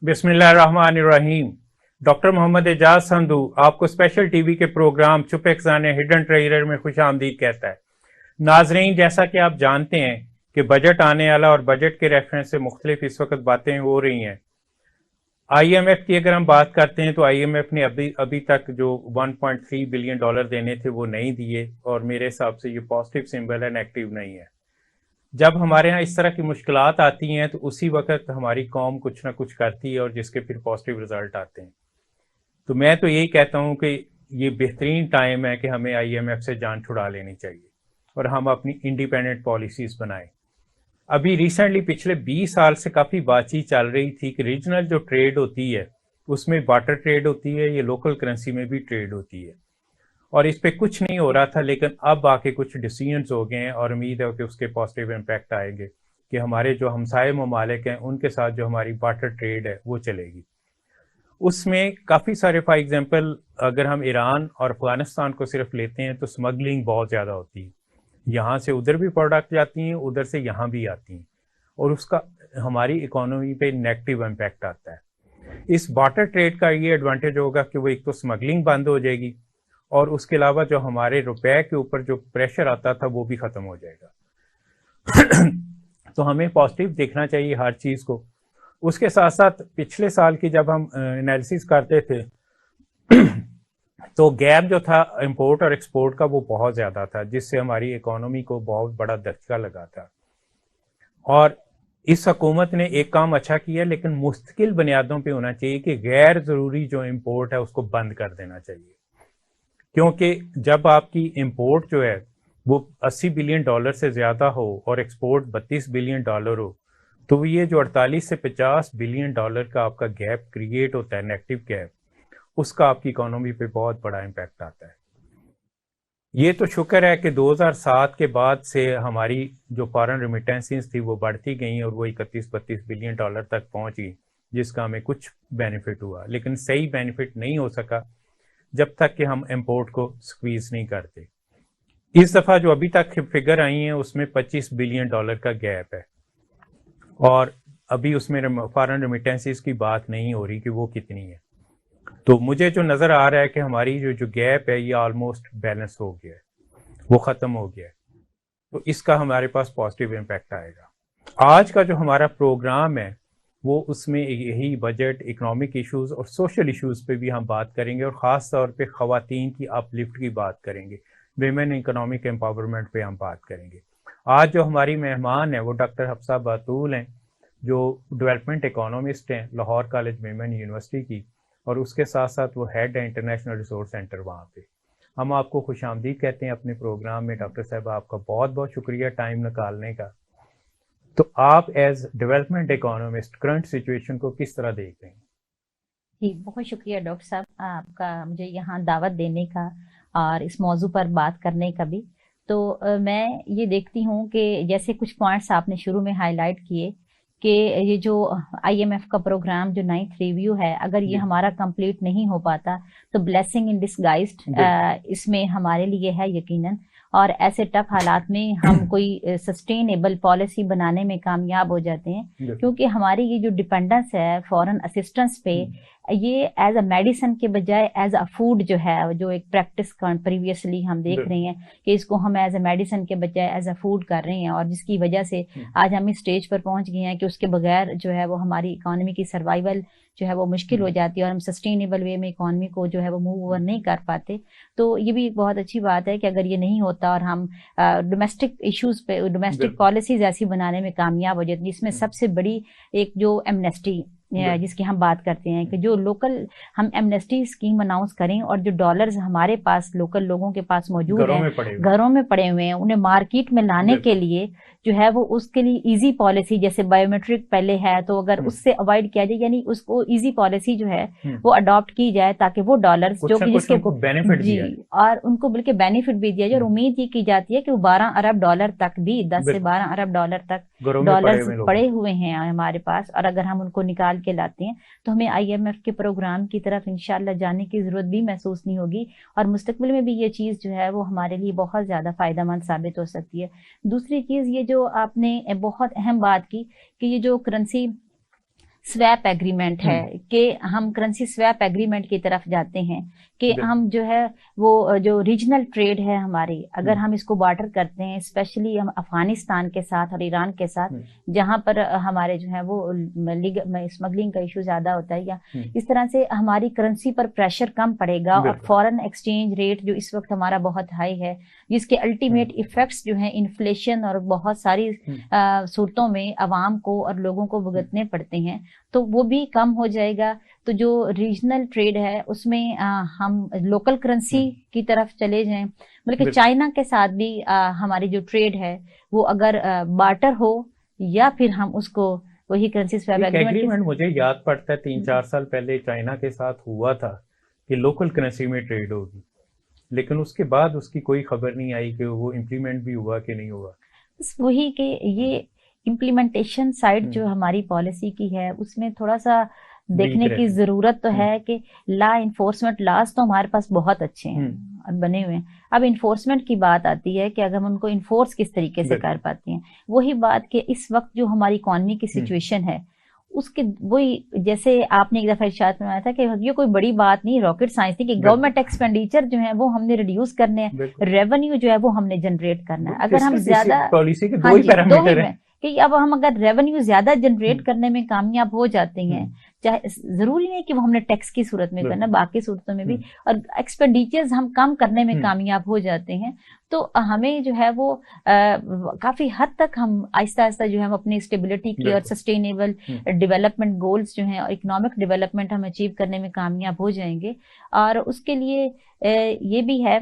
बिस्मिल्लाहिर्रहमानिर्रहीम। डॉक्टर मोहम्मद एजाज संधू आपको special TV के प्रोग्राम चुप खजाने हिडन ट्रेजर में खुश आमदीद कहता है। नाजरीन, जैसा कि आप जानते हैं कि बजट आने वाला और बजट के रेफरेंस से मुख्तलिफ इस वक्त बातें हो रही हैं। IMF की अगर हम बात करते हैं तो IMF ने अभी तक जो 1.3 बिलियन डॉलर देने थे वो नहीं दिए, और मेरे हिसाब से ये पॉजिटिव सिंबल है, नेगेटिव नहीं है। जब हमारे यहाँ इस तरह की मुश्किलात आती हैं तो उसी वक्त हमारी कौम कुछ ना कुछ करती है और जिसके फिर पॉजिटिव रिजल्ट आते हैं। तो मैं तो यही कहता हूँ कि ये बेहतरीन टाइम है कि हमें IMF से जान छुड़ा लेनी चाहिए और हम अपनी इंडिपेंडेंट पॉलिसीज बनाएं। अभी रिसेंटली पिछले 20 साल से काफ़ी बातचीत चल रही थी कि रीजनल जो ट्रेड होती है उसमें बार्टर ट्रेड होती है, ये लोकल करेंसी में भी ट्रेड होती है, और इस पे कुछ नहीं हो रहा था। लेकिन अब आके कुछ डिसीजंस हो गए हैं और उम्मीद है कि उसके पॉजिटिव इम्पैक्ट आएंगे कि हमारे जो हमसाये ममालिक हैं उनके साथ जो हमारी बार्टर ट्रेड है वो चलेगी। उसमें काफ़ी सारे, फॉर एग्जांपल अगर हम ईरान और अफगानिस्तान को सिर्फ लेते हैं तो स्मगलिंग बहुत ज़्यादा होती है। यहाँ से उधर भी प्रोडक्ट जाती हैं, उधर से यहाँ भी आती हैं, और उसका हमारी इकोनॉमी पे नेगेटिव इम्पैक्ट आता है। इस बार्टर ट्रेड का ये एडवांटेज होगा कि वो एक तो स्मगलिंग बंद हो जाएगी और उसके अलावा जो हमारे रुपए के ऊपर जो प्रेशर आता था वो भी ख़त्म हो जाएगा। तो हमें पॉजिटिव देखना चाहिए हर चीज़ को। उसके साथ साथ पिछले साल की जब हम एनालिसिस करते थे तो गैप जो था इंपोर्ट और एक्सपोर्ट का वो बहुत ज़्यादा था, जिससे हमारी इकोनॉमी को बहुत बड़ा धक्का लगा था। और इस हुकूमत ने एक काम अच्छा किया, लेकिन मुस्तकिल बुनियादों पे होना चाहिए कि गैर ज़रूरी जो इंपोर्ट है उसको बंद कर देना चाहिए, क्योंकि जब आपकी इंपोर्ट जो है वो 80 बिलियन डॉलर से ज़्यादा हो और एक्सपोर्ट 32 बिलियन डॉलर हो, तो ये जो 48 से 50 बिलियन डॉलर का आपका गैप क्रिएट होता है, नेगेटिव गैप, उसका आपकी इकोनॉमी पे बहुत बड़ा इम्पैक्ट आता है। ये तो शुक्र है कि 2007 के बाद से हमारी जो फॉरेन रिमिटेंसेस थी वो बढ़ती गई और वो 31-32 बिलियन डॉलर तक पहुंच गई, जिसका हमें कुछ बेनिफिट हुआ, लेकिन सही बेनिफिट नहीं हो सका जब तक कि हम इंपोर्ट को स्क्वीज नहीं करते। इस दफ़ा जो अभी तक फिगर आई हैं उसमें 25 बिलियन डॉलर का गैप है, और अभी उसमें फॉरेन रिमिटेंसेस की बात नहीं हो रही कि वो कितनी है। तो मुझे जो नज़र आ रहा है कि हमारी जो गैप है ये ऑलमोस्ट बैलेंस हो गया है, वो ख़त्म हो गया है, तो इसका हमारे पास पॉजिटिव इम्पैक्ट आएगा। आज का जो हमारा प्रोग्राम है वो उसमें यही बजट, इकोनॉमिक इश्यूज और सोशल इश्यूज पे भी हम बात करेंगे, और ख़ास तौर पे ख़वातीन की अपलिफ्ट की बात करेंगे, विमेन इकोनॉमिक एम्पावरमेंट पे हम बात करेंगे। आज जो हमारी मेहमान है वो डॉक्टर हफ्सा बातूल हैं, जो डेवलपमेंट इकोनॉमिस्ट हैं लाहौर कॉलेज विमेन यूनिवर्सिटी की, और उसके साथ साथ वो हेड है इंटरनेशनल रिसोर्स सेंटर वहाँ पे। हम आपको खुशामदीद कहते हैं अपने प्रोग्राम में। डॉक्टर साहब, आपका बहुत बहुत शुक्रिया टाइम निकालने का। तो आप as development economist current situation को किस तरह देख रहे हैं? जी, बहुत शुक्रिया डॉक्टर साहब आपका मुझे यहाँ दावत देने का और इस मौजू पर बात करने का भी। तो मैं ये देखती हूँ कि जैसे कुछ पॉइंट्स आपने शुरू में हाईलाइट किए कि ये जो IMF का प्रोग्राम जो 9th रिव्यू है, अगर ये हमारा कंप्लीट नहीं हो पाता तो ब्लेसिंग इन डिस्गाइज्ड इसमें हमारे लिए है यकीनन। और ऐसे टफ हालात में हम कोई सस्टेनेबल पॉलिसी बनाने में कामयाब हो जाते हैं, क्योंकि हमारी ये जो डिपेंडेंस है फॉरेन असिस्टेंस पे, ये एज अ मेडिसिन के बजाय एज अ फूड जो है, जो एक प्रैक्टिस प्रीवियसली हम देख रहे हैं कि इसको हम एज अ मेडिसिन के बजाय एज अ फूड कर रहे हैं, और जिसकी वजह से आज हम इस स्टेज पर पहुंच गए हैं कि उसके बगैर जो है वो हमारी इकोनॉमी की सर्वाइवल जो है वो मुश्किल हो जाती है, और हम सस्टेनेबल वे में इकोनॉमी को जो है वो मूव ओवर नहीं कर पाते। तो ये भी एक बहुत अच्छी बात है कि अगर ये नहीं होता और हम डोमेस्टिक इश्यूज पे, डोमेस्टिक पॉलिसीज ऐसी बनाने में कामयाब हो जाती, जिसमें सबसे बड़ी एक जो एमनेस्टी जिसकी हम बात करते हैं कि जो लोकल हम एमनेस्टी स्कीम अनाउंस करें, और जो डॉलर्स हमारे पास लोकल लोगों के पास मौजूद हैं, घरों में पड़े हुए हैं, उन्हें मार्केट में लाने के लिए जो है वो उसके लिए इजी पॉलिसी, जैसे बायोमेट्रिक पहले है तो अगर उससे अवॉइड किया जाए, यानी उसको इजी पॉलिसी जो है वो अडॉप्ट की जाए, ताकि वो डॉलर्स जो कि जिसके बेनिफिट जी और उनको बल्कि बेनिफिट भी दिया जाए। और उम्मीद ये की जाती है कि वो 12 अरब डॉलर तक भी 10 से 12 अरब डॉलर तक डॉलर्स पड़े हुए हैं हमारे पास, और अगर हम उनको निकाल के लाते हैं तो हमें IMF के प्रोग्राम की तरफ इंशाल्लाह जाने की जरूरत भी महसूस नहीं होगी, और मुस्तकबिल में भी ये चीज जो है वो हमारे लिए बहुत ज्यादा फायदेमंद साबित हो सकती है। दूसरी चीज, ये जो आपने बहुत अहम बात की कि ये जो करेंसी स्वैप एग्रीमेंट है कि हम करेंसी स्वैप एग्रीमेंट की तरफ जाते हैं कि हम जो है वो जो रीजनल ट्रेड है हमारी, अगर हम इसको बार्टर करते हैं, स्पेशली हम अफगानिस्तान के साथ और ईरान के साथ, जहां पर हमारे जो है वो स्मगलिंग का इशू ज्यादा होता है, या इस तरह से हमारी करेंसी पर प्रेशर कम पड़ेगा और फॉरेन एक्सचेंज रेट जो इस वक्त हमारा बहुत हाई है, जिसके अल्टीमेट इफेक्ट्स जो है इन्फ्लेशन और बहुत सारी सूरतों में अवाम को और लोगों को भुगतने पड़ते हैं, तो वो भी कम हो जाएगा। तो जो रीजनल ट्रेड है उसमें हम लोकल करेंसी की तरफ चले जाएं, मतलब कि चाइना के साथ भी हमारी जो ट्रेड है वो अगर बार्टर हो या फिर हम उसको वही करेंसी स्वैप एग्रीमेंट मुझे याद पड़ता है 3-4 साल पहले चाइना के साथ हुआ था कि लोकल करेंसी में ट्रेड होगी, लेकिन उसके बाद उसकी कोई खबर नहीं आई कि वो इम्प्लीमेंट भी हुआ कि नहीं हुआ। वही कि ये इम्प्लीमेंटेशन साइड जो हमारी पॉलिसी की है उसमें थोड़ा सा देखने की जरूरत तो है कि लॉ इन्फोर्समेंट लॉज तो हमारे पास बहुत अच्छे हैं और बने हुए हैं। अब इन्फोर्समेंट की बात आती है कि अगर हम उनको इन्फोर्स किस तरीके से कर पाते हैं, वही बात कि इस वक्त जो हमारी इकॉनमी की सिचुएशन है उसके वही जैसे आपने एक दफा इरशाद फरमाया था कि ये कोई बड़ी बात नहीं, रॉकेट साइंस नहीं, कि गवर्नमेंट एक्सपेंडिचर जो है वो हमने रिड्यूस करने हैं, रेवेन्यू जो है वो हमने जनरेट करना है। अगर हम ज्यादा पॉलिसी के दो ही पैरामीटर हैं कि अब हम अगर रेवेन्यू ज्यादा जनरेट करने में कामयाब हो जाते हैं, चाहे जरूरी नहीं कि वो हमने टैक्स की सूरत में करना, बाकी सूरतों में भी, और एक्सपेंडिचर्स हम कम करने में कामयाब हो जाते हैं, तो हमें जो है वो काफी हद तक हम आहिस्ता आहिस्ता जो है हम अपनी स्टेबिलिटी की और सस्टेनेबल डेवलपमेंट गोल्स जो हैं और इकोनॉमिक डेवलपमेंट हम अचीव करने में कामयाब हो जाएंगे। और उसके लिए ये भी है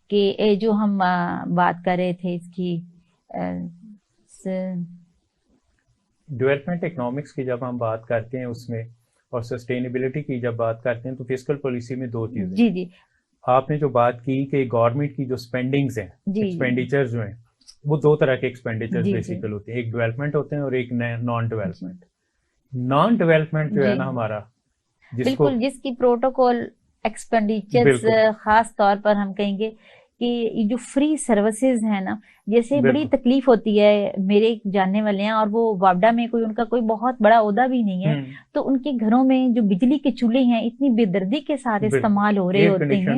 कि जो हम बात कर रहे थे इसकी डेवलपमेंट इकोनॉमिक्स की जब हम बात करते हैं उसमें और सस्टेनेबिलिटी की जब बात करते हैं तो फिस्कल पॉलिसी में दो चीजें। जी जी, आपने जो बात की कि गवर्नमेंट की जो स्पेंडिंग्स हैं, एक्सपेंडिचर जो हैं, वो दो तरह के एक्सपेंडिचर्स बेसिकल होते हैं, एक डेवलपमेंट होते हैं और एक नॉन डेवलपमेंट। नॉन डेवलपमेंट जो है ना हमारा, बिल्कुल, जिसकी प्रोटोकॉल एक्सपेंडिचर्स खास तौर पर हम कहेंगे कि जो फ्री सर्विसेज है ना, जैसे बड़ी तकलीफ होती है, मेरे जानने वाले हैं और वो वापडा में कोई उनका कोई बहुत बड़ा ओहदा भी नहीं है, तो उनके घरों में जो बिजली के चूल्हे हैं इतनी बेदर्दी के साथ इस्तेमाल हो रहे होते हैं,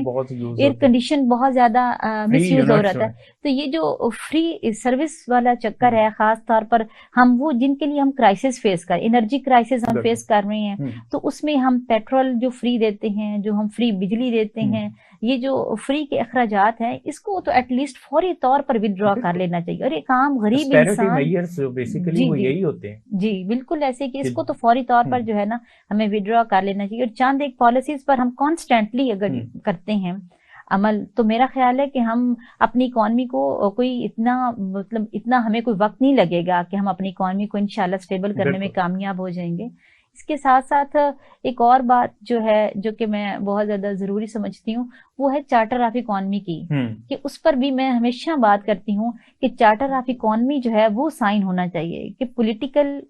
एयर कंडीशन बहुत ज्यादा मिस यूज हो रहा था। तो ये जो फ्री सर्विस वाला चक्कर है, खास तौर पर हम वो जिनके लिए हम क्राइसिस फेस कर, एनर्जी क्राइसिस हम फेस कर रहे हैं, तो उसमें हम पेट्रोल जो फ्री देते हैं, जो हम फ्री बिजली देते हैं, ये जो फ्री के अखराजात हैं, इसको तो एटलीस्ट फौरी तौर पर विड्रॉ कर लेना चाहिए। और एक आम गरीब इंसान बेसिकली वो यही होते हैं, जी बिल्कुल ऐसे कि इसको तो फौरी तौर पर जो है ना हमें विड्रॉ कर लेना चाहिए। और चंद एक पॉलिसीज पर हम कॉन्स्टेंटली अगर करते हैं अमल, तो मेरा ख्याल है कि हम अपनी इकॉनमी को कोई इतना मतलब इतना हमें कोई वक्त नहीं लगेगा कि हम अपनी इकॉनमी को इंशाल्लाह स्टेबल करने में कामयाब हो जाएंगे। इसके साथ साथ एक और बात जो है जो कि मैं बहुत ज्यादा जरूरी समझती हूँ वो है चार्टर ऑफ इकॉनमी की, कि उस पर भी मैं हमेशा बात करती हूँ कि चार्टर ऑफ इकॉनमी जो है वो साइन होना चाहिए, कि पॉलिटिकल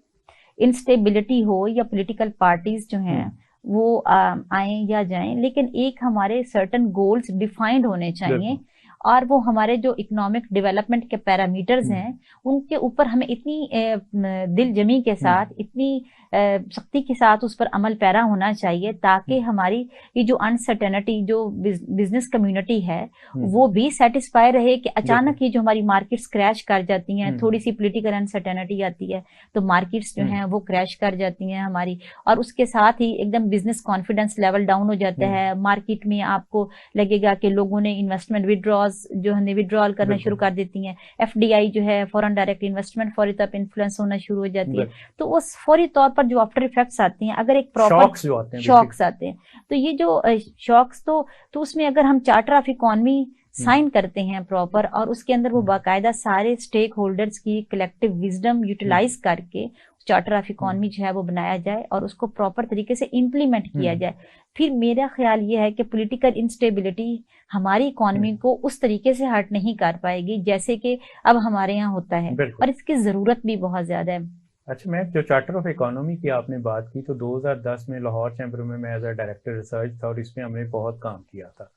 इंस्टेबिलिटी हो या पॉलिटिकल पार्टीज जो हैं वो आए या जाएं, लेकिन एक हमारे सर्टेन गोल्स डिफाइंड होने चाहिए और वो हमारे जो इकोनॉमिक डेवलपमेंट के पैरामीटर्स हैं उनके ऊपर हमें इतनी दिल जमी के साथ, इतनी सख्ती के साथ उस पर अमल पैरा होना चाहिए ताकि हमारी ये जो अनसर्टेनिटी जो बिजनेस कम्युनिटी है वो भी सेटिस्फाई रहे कि अचानक ये जो हमारी मार्केट्स क्रैश कर जाती हैं, थोड़ी सी पॉलिटिकल अनसर्टेनिटी आती है तो मार्केट्स जो हैं वो क्रैश कर जाती हैं हमारी, और उसके साथ ही एकदम बिजनेस कॉन्फिडेंस लेवल डाउन हो जाता है। मार्केट में आपको लगेगा कि लोगों ने इन्वेस्टमेंट विड्रॉज जो है विड्रॉल करना शुरू कर देती हैं, FDI जो है फॉरेन डायरेक्ट इन्वेस्टमेंट फौरी तौर पर इन्फ्लुएंस होना शुरू हो जाती है। तो उस फौरी तौर पर जो आफ्टर इफेक्ट्स आती हैं, अगर एक प्रॉपर शॉक्स आते हैं, तो ये जो शॉक्स तो उसमें अगर हम चार्टर ऑफ इकॉनमी साइन करते हैं प्रॉपर और उसके अंदर वो बाकायदा सारे स्टेक होल्डर्स की कलेक्टिव विजडम यूटिलाइज करके चार्टर ऑफ इकॉनमी जो है वो बनाया जाए और उसको प्रॉपर तरीके से इम्प्लीमेंट किया जाए, फिर मेरा ख्याल ये है कि पॉलिटिकल इंस्टेबिलिटी हमारी इकॉनमी को उस तरीके से हर्ट नहीं कर पाएगी जैसे कि अब हमारे यहाँ होता है, और इसकी जरूरत भी बहुत ज्यादा है। अच्छा, मैं जो चार्टर ऑफ इकोनॉमी की आपने बात की तो 2010 में लाहौर चैम्बर में मैं एज अ डायरेक्टर रिसर्च था और इसमें हमने बहुत काम किया था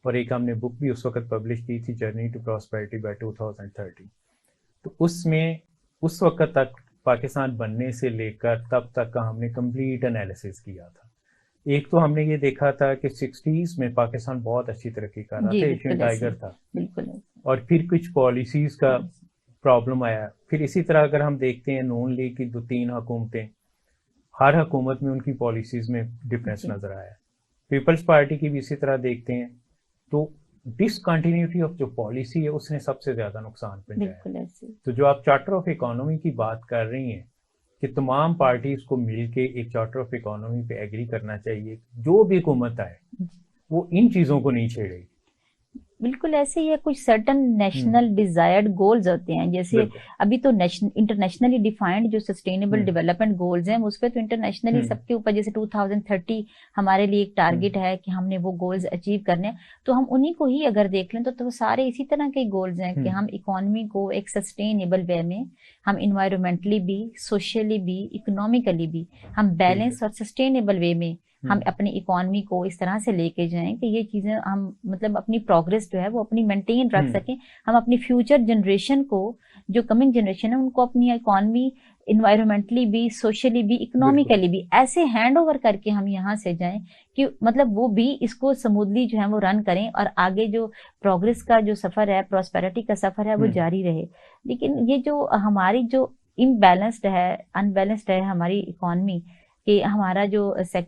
और एक हमने बुक भी उस वक्त पब्लिश की थी, जर्नी टू प्रॉस्पेरिटी बाय 2030। तो उसमें उस वक्त तक पाकिस्तान बनने से लेकर तब तक का हमने कंप्लीट एनालिसिस किया था। एक तो हमने ये देखा था कि 60s में पाकिस्तान बहुत अच्छी तरक्की कर रहा था, एशियन टाइगर था, बिल्कुल, और फिर कुछ पॉलिसीज का प्रॉब्लम आया। फिर इसी तरह अगर हम देखते हैं नून लीग की 2-3 हुकूमतें, हर हुकूमत में उनकी पॉलिसीज में डिफरेंस नजर आया। पीपल्स पार्टी की भी इसी तरह देखते हैं, तो डिसकंटिन्यूटी ऑफ जो पॉलिसी है उसने सबसे ज्यादा नुकसान पहुंचाया। तो जो आप चार्टर ऑफ इकोनॉमी की बात कर रही हैं कि तमाम पार्टीज को मिलके एक चार्टर ऑफ इकोनॉमी पे एग्री करना चाहिए, जो भी हुकूमत आए वो इन चीजों को नहीं छेड़ेगी। बिल्कुल ऐसे ही है। कुछ सर्टन नेशनल डिजायर्ड गोल्स होते हैं, जैसे अभी तो इंटरनेशनली डिफाइंड जो सस्टेनेबल डेवलपमेंट गोल्स हैं उस पर तो इंटरनेशनली सबके ऊपर, जैसे 2030 हमारे लिए एक टारगेट है कि हमने वो गोल्स अचीव करने हैं, तो हम उन्हीं को ही अगर देख लें तो सारे इसी तरह के गोल्स हैं कि हम इकोनॉमी को एक सस्टेनेबल वे में, हम इन्वायरमेंटली भी, सोशली भी, इकोनॉमिकली भी हम बैलेंस और सस्टेनेबल वे में हम अपनी इकोनॉमी को इस तरह से लेके जाएं कि ये चीजें हम मतलब अपनी प्रोग्रेस जो है वो अपनी मेंटेन रख सकें। हम अपनी फ्यूचर जनरेशन को, जो कमिंग जनरेशन है, उनको अपनी इकोनॉमी इन्वायरमेंटली भी, सोशली भी, इकोनॉमिकली भी ऐसे हैंड ओवर करके हम यहाँ से जाएं कि मतलब वो भी इसको स्मूथली जो है वो रन करें और आगे जो प्रोग्रेस का जो सफर है, प्रॉस्पेरिटी का सफर है वो जारी रहे। लेकिन ये जो हमारी जो इम्बैलेंस्ड है, अनबैलेंस्ड है हमारी इकोनॉमी, कि हमारा जो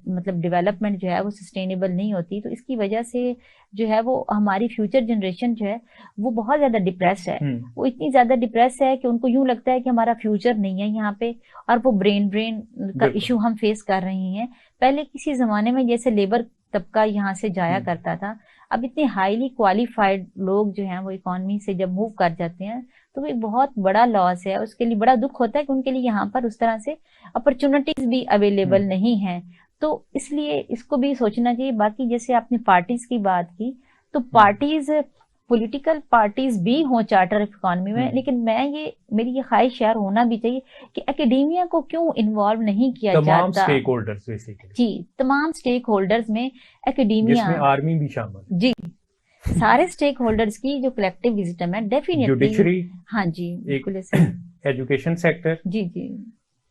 मतलब डेवलपमेंट जो है वो सस्टेनेबल नहीं होती, तो इसकी वजह से जो है वो हमारी फ्यूचर जनरेशन जो है वो बहुत ज्यादा डिप्रेस है। वो इतनी ज्यादा डिप्रेस है कि उनको यूं लगता है कि हमारा फ्यूचर नहीं है यहाँ पे, और वो ब्रेन का इशू हम फेस कर रहे हैं। पहले किसी जमाने में जैसे लेबर तबका यहाँ से जाया करता था, अब इतने हाईली क्वालिफाइड लोग जो हैं वो इकोनॉमी से जब मूव कर जाते हैं तो वो एक बहुत बड़ा लॉस है। उसके लिए बड़ा दुख होता है कि उनके लिए यहाँ पर उस तरह से अपॉर्चुनिटीज भी अवेलेबल नहीं है। तो इसलिए इसको भी सोचना चाहिए। बाकी जैसे आपने पार्टीज की बात की, तो पार्टीज, पॉलिटिकल पार्टीज भी हों चार्टर ऑफ इकोनॉमी में, लेकिन मेरी ये ख्वाहिश यार होना भी चाहिए कि एकेडेमिया को क्यों इन्वॉल्व नहीं किया जाता। तमाम स्टेक होल्डर्स बेसिकली, जी, तमाम स्टेक होल्डर्स में एकेडेमिया, जिसमें आर्मी भी शामिल, जी, सारे स्टेक होल्डर्स की जो कलेक्टिव विजडम है डेफिनेटली, जुडिशरी, हाँ जी बिल्कुल, एजुकेशन सेक्टर, जी,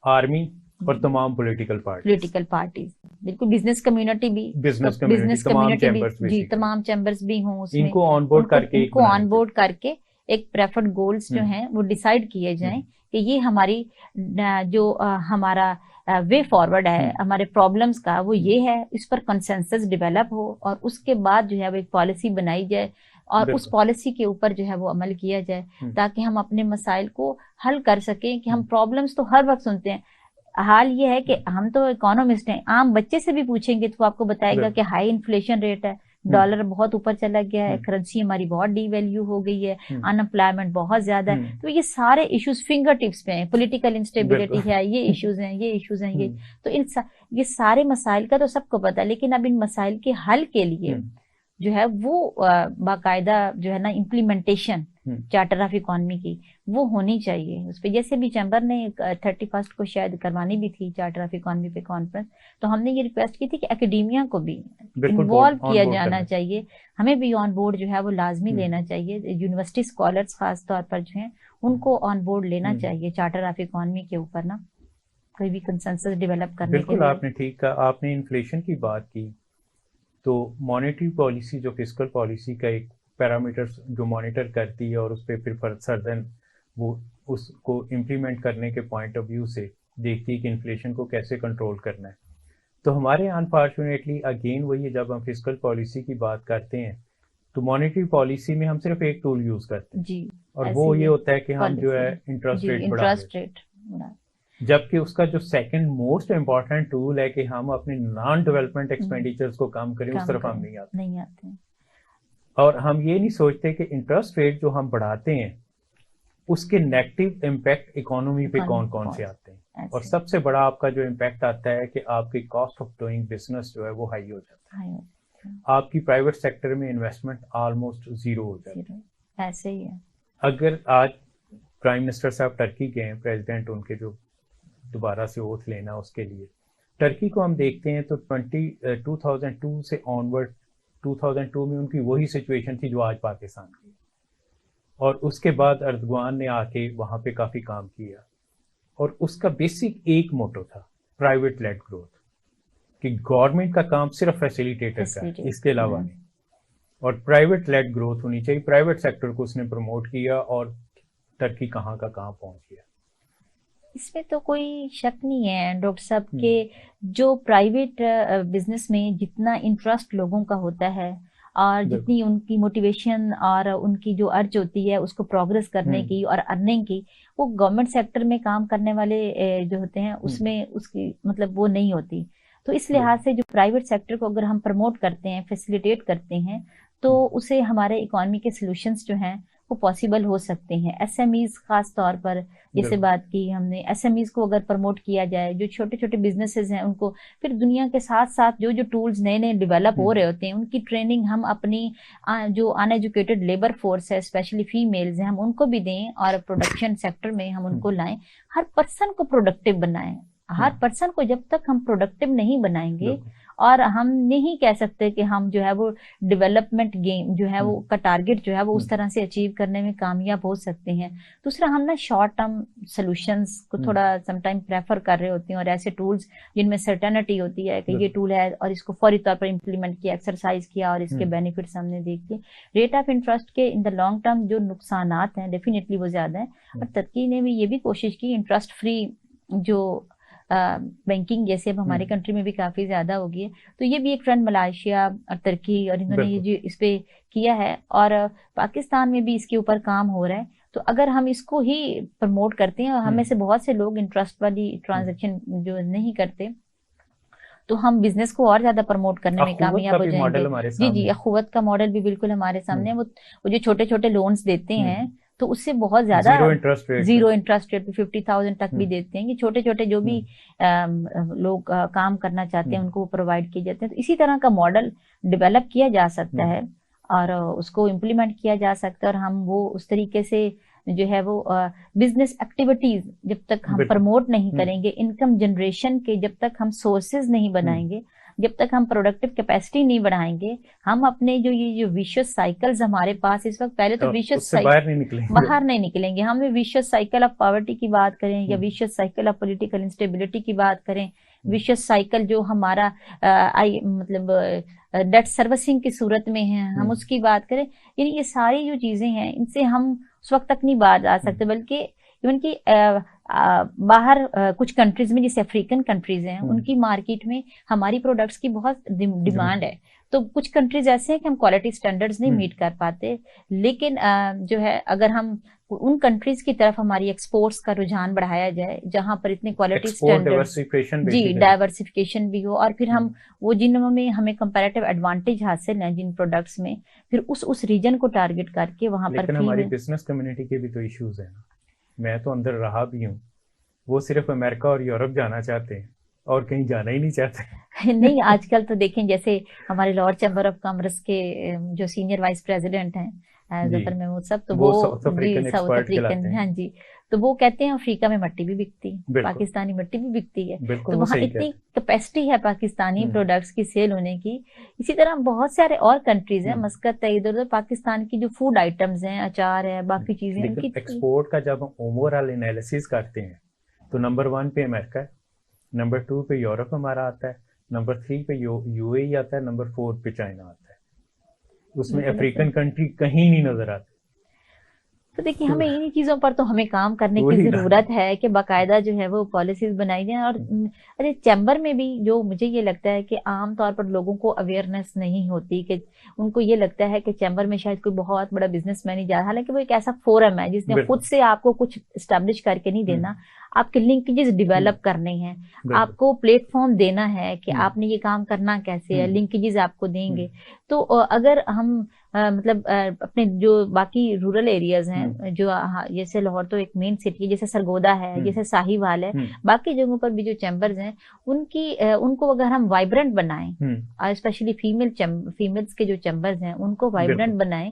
आर्मी और तमाम पॉलिटिकल पार्टीज, बिल्कुल बिजनेस कम्युनिटी भी, बिजनेस कम्युनिटी भी, जी, तमाम चैम्बर्स भी हों उसमें, इनको ऑनबोर्ड करके एक प्रेफर्ड गोल्स जो हैं वो डिसाइड किए जाएं कि ये हमारी जो हमारा वे फॉरवर्ड है हमारे प्रॉब्लम्स का, वो ये है, इस पर कंसेंसस डेवलप हो और उसके बाद जो है वो एक पॉलिसी बनाई जाए और उस पॉलिसी के ऊपर जो है वो अमल किया जाए, ताकि हम अपने मसाइल को हल कर सकें। कि हम प्रॉब्लम्स तो हर वक्त सुनते हैं, हाल ये है कि हम तो इकोनॉमिस्ट हैं, आम बच्चे से भी पूछेंगे तो आपको बताएगा कि हाई इन्फ्लेशन रेट है, डॉलर बहुत ऊपर चला गया है, करेंसी हमारी बहुत डीवैल्यू हो गई है, अनएम्प्लॉयमेंट बहुत ज्यादा है। तो ये सारे इश्यूज फिंगर टिप्स पे हैं, पॉलिटिकल इंस्टेबिलिटी है, ये इश्यूज हैं, ये इश्यूज हैं, ये तो ये सारे मसाइल का तो सबको पता है। लेकिन अब इन मसाइल के हल के लिए जो है वो बाकायदा जो है ना इम्प्लीमेंटेशन चार्टर ऑफ इकोनॉमी की वो होनी चाहिए उस पर। जैसे भी चैम्बर ने 31 को शायद करवानी भी थी चार्टर ऑफ इकोनॉमी पे कॉन्फ्रेंस, तो हमने ये रिक्वेस्ट की थी कि एकेडेमिया को भी इन्वॉल्व किया जाना चाहिए, हमें भी ऑन बोर्ड जो है वो लाजमी लेना चाहिए। यूनिवर्सिटी स्कॉलर्स खास तौर पर जो है उनको ऑन बोर्ड लेना चाहिए चार्टर ऑफ इकोनॉमी के ऊपर ना, कोई भी कंसेंसस डेवलप करने के लिए। आपने ठीक कहा। आपने इन्फ्लेशन की बात की, तो मॉनेटरी पॉलिसी जो फिस्कल पॉलिसी का एक पैरामीटर्स जो मॉनिटर करती है और उस पर फिर फर्दर वो उसको इम्प्लीमेंट करने के पॉइंट ऑफ व्यू से देखती है कि इन्फ्लेशन को कैसे कंट्रोल करना है। तो हमारे अनफॉर्चुनेटली अगेन वही है, जब हम फिस्कल पॉलिसी की बात करते हैं तो मॉनेटरी पॉलिसी में हम सिर्फ एक टूल यूज करते हैं जी, और वो ये होता है कि हम जो है इंटरेस्ट रेट बढ़ा, जबकि उसका जो सेकंड मोस्ट इम्पॉर्टेंट टूल है कि हम अपने नॉन डेवलपमेंट एक्सपेंडिचर्स को कम करें, उस तरफ हम नहीं आते। और हम ये नहीं सोचते कि इंटरेस्ट रेट जो हम बढ़ाते हैं उसके नेगेटिव इम्पैक्ट इकोनॉमी पे कौन कौन से आते हैं। और सबसे बड़ा आपका जो इम्पैक्ट आता है कि आपकी कॉस्ट ऑफ डूइंग बिजनेस जो है वो हाई हो जाता है, आपकी प्राइवेट सेक्टर में इन्वेस्टमेंट ऑलमोस्ट जीरो हो जाती है। ऐसे ही है। अगर आज प्राइम मिनिस्टर साहब टर्की गए हैं, प्रेसिडेंट उनके जो दोबारा से ओथ लेना उसके लिए, टर्की को हम देखते हैं तो 2002 से ऑनवर्ड 2002 में उनकी वही सिचुएशन थी जो आज पाकिस्तान की, और उसके बाद अर्दवान ने आके वहाँ पे काफ़ी काम किया। और उसका बेसिक एक मोटो था, प्राइवेट लेड ग्रोथ, कि गवर्नमेंट का काम सिर्फ फैसिलिटेटर का है, इसके अलावा नहीं, और प्राइवेट लेड ग्रोथ होनी चाहिए। प्राइवेट सेक्टर को उसने प्रमोट किया और टर्की कहाँ का कहाँ पहुंच गया। इसमें तो कोई शक नहीं है डॉक्टर साहब के जो प्राइवेट बिजनेस में जितना इंटरेस्ट लोगों का होता है और जितनी उनकी मोटिवेशन और उनकी जो अर्ज होती है उसको प्रोग्रेस करने की और अर्निंग की, वो गवर्नमेंट सेक्टर में काम करने वाले जो होते हैं उसमें उसकी मतलब वो नहीं होती। तो इस लिहाज से जो प्राइवेट सेक्टर को अगर हम प्रमोट करते हैं, फैसिलिटेट करते हैं, तो उसे हमारे इकोनॉमी के सॉल्यूशंस जो हैं वो पॉसिबल हो सकते हैं। एसएमईज खास तौर पर जैसे बात की हमने, एसएमईज को अगर प्रमोट किया जाए, जो छोटे छोटे बिजनेसेस हैं उनको, फिर दुनिया के साथ साथ जो जो टूल्स नए नए डेवलप हो रहे होते हैं उनकी ट्रेनिंग हम अपनी जो अनएजुकेटेड लेबर फोर्स है, स्पेशली फीमेल्स हैं, हम उनको भी दें और प्रोडक्शन सेक्टर में हम उनको लाएं। हर पर्सन को प्रोडक्टिव बनाएं। हर पर्सन को जब तक हम प्रोडक्टिव नहीं बनाएंगे, और हम नहीं कह सकते कि हम जो है वो डेवलपमेंट गेम जो है वो का टारगेट जो है वो उस तरह से अचीव करने में कामयाब हो सकते हैं। दूसरा, हम ना शॉर्ट टर्म सॉल्यूशंस को थोड़ा समटाइम प्रेफर कर रहे होते हैं, और ऐसे टूल्स जिनमें सर्टेनिटी होती है कि ये टूल है और इसको फौरी तौर पर इम्प्लीमेंट किया, एक्सरसाइज किया और इसके बेनिफिट्स हमने देख लिए। रेट ऑफ इंटरेस्ट के इन द लॉन्ग टर्म जो नुकसानात हैं डेफिनेटली वो ज्यादा है। और तुर्की ने भी ये भी कोशिश की इंटरेस्ट फ्री जो बैंकिंग जैसे अब हमारे कंट्री में भी काफी ज्यादा हो गई है, तो ये भी एक ट्रेंड मलेशिया और तुर्की और इन्होंने ये जो इस पे किया है, और पाकिस्तान में भी इसके ऊपर काम हो रहा है। तो अगर हम इसको ही प्रमोट करते हैं, और हमें से बहुत से लोग इंटरेस्ट वाली ट्रांजैक्शन जो नहीं करते, तो हम बिजनेस को और ज्यादा प्रमोट करने में कामयाब हो जाएंगे। जी जी, अखुवत का मॉडल भी बिल्कुल हमारे सामने है। वो जो छोटे छोटे लोन्स देते हैं तो उससे बहुत ज्यादा जीरो इंटरेस्ट रेट पे 50,000 तक भी देते हैं कि छोटे छोटे जो भी लोग काम करना चाहते हैं उनको प्रोवाइड किए जाते हैं। तो इसी तरह का मॉडल डेवलप किया जा सकता है और उसको इम्प्लीमेंट किया जा सकता है, और हम वो उस तरीके से जो है वो बिजनेस एक्टिविटीज जब तक हम प्रमोट नहीं करेंगे, इनकम जनरेशन के जब तक हम सोर्सेज नहीं बनाएंगे, जब तक हम प्रोडक्टिव कैपेसिटी नहीं बढ़ाएंगे, हम अपने जो ये जो विशियस साइकिल्स हमारे पास इस वक्त, पहले तो विशियस बाहर नहीं निकलेंगे। हम विशियस साइकिल ऑफ पॉवर्टी की बात करें या vicious cycle of political instability की बात करें, विशियस साइकिल जो हमारा मतलब डेट सर्विसिंग की सूरत में है, हम उसकी बात करें, यानी ये सारी जो चीजें हैं इनसे हम उस वक्त तक नहीं बाहर आ सकते। बल्कि इवन की बाहर कुछ कंट्रीज में, जैसे अफ्रीकन कंट्रीज हैं, उनकी मार्केट में हमारी प्रोडक्ट्स की बहुत डिमांड है। तो कुछ कंट्रीज ऐसे हैं कि हम क्वालिटी स्टैंडर्ड्स नहीं मीट कर पाते, लेकिन जो है अगर हम उन कंट्रीज की तरफ हमारी एक्सपोर्ट्स का रुझान बढ़ाया जाए जहां पर इतने क्वालिटी स्टैंडर्ड जी डाइवर्सिफिकेशन भी हो, और फिर हम वो जिनमें हमें कंपैरेटिव एडवांटेज हासिल है जिन प्रोडक्ट्स में, फिर उस रीजन को टारगेट करके वहां पर हमारी बिजनेस कम्युनिटी के भी तो इश्यूज हैं। मैं तो अंदर रहा भी हूँ, वो सिर्फ अमेरिका और यूरोप जाना चाहते हैं और कहीं जाना ही नहीं चाहते। नहीं, आजकल तो देखें जैसे हमारे लॉर्ड चैम्बर ऑफ कॉमर्स के जो सीनियर वाइस प्रेसिडेंट हैं जफर महमूद साहब, तो वो साउथ अफ्रीकन, हाँ जी, तो वो कहते हैं अफ्रीका में मिट्टी भी बिकती है, पाकिस्तानी मिट्टी भी बिकती है, तो वहाँ इतनी कैपेसिटी है पाकिस्तानी प्रोडक्ट्स की सेल होने की। इसी तरह बहुत सारे और कंट्रीज हैं, मस्कत है, इधर उधर पाकिस्तान की जो फूड आइटम्स हैं, अचार है, बाकी चीजें, उनकी एक्सपोर्ट का जब हम ओवरऑल एनालिसिस करते हैं तो नंबर 1 पे अमेरिका है, नंबर 2 पे यूरोप हमारा आता है, नंबर 3 पे यूएई आता है, नंबर 4 पे चाइना आता है। उसमें अफ्रीकन कंट्री कहीं नहीं नजर आती। तो देखिए हमें इन्हीं चीजों पर तो हमें काम करने की जरूरत है कि बाकायदा जो है वो पॉलिसीज बनाई जाए। और अरे चैम्बर में भी जो मुझे ये लगता है कि आम तौर पर लोगों को अवेयरनेस नहीं होती, कि उनको ये लगता है कि चैम्बर में शायद कोई बहुत बड़ा बिजनेसमैन ही जा रहा है, हालांकि वो एक ऐसा फोरम है जिसने खुद से आपको कुछ स्टैब्लिश करके नहीं देना, आपके लिंकेजेस डेवलप करने हैं, आपको प्लेटफॉर्म देना है कि आपने ये काम करना कैसे है, लिंकेजेस आपको देंगे। तो अगर हम मतलब अपने जो बाकी रूरल एरियाज हैं, जो जैसे लाहौर तो एक मेन सिटी है, जैसे सरगोदा है, जैसे साहिवाल है, बाकी जगहों पर भी जो चैम्बर्स हैं उनको अगर हम वाइब्रेंट बनाएं, और स्पेशली फीमेल्स के जो चैम्बर्स हैं उनको वाइब्रेंट बनाएं,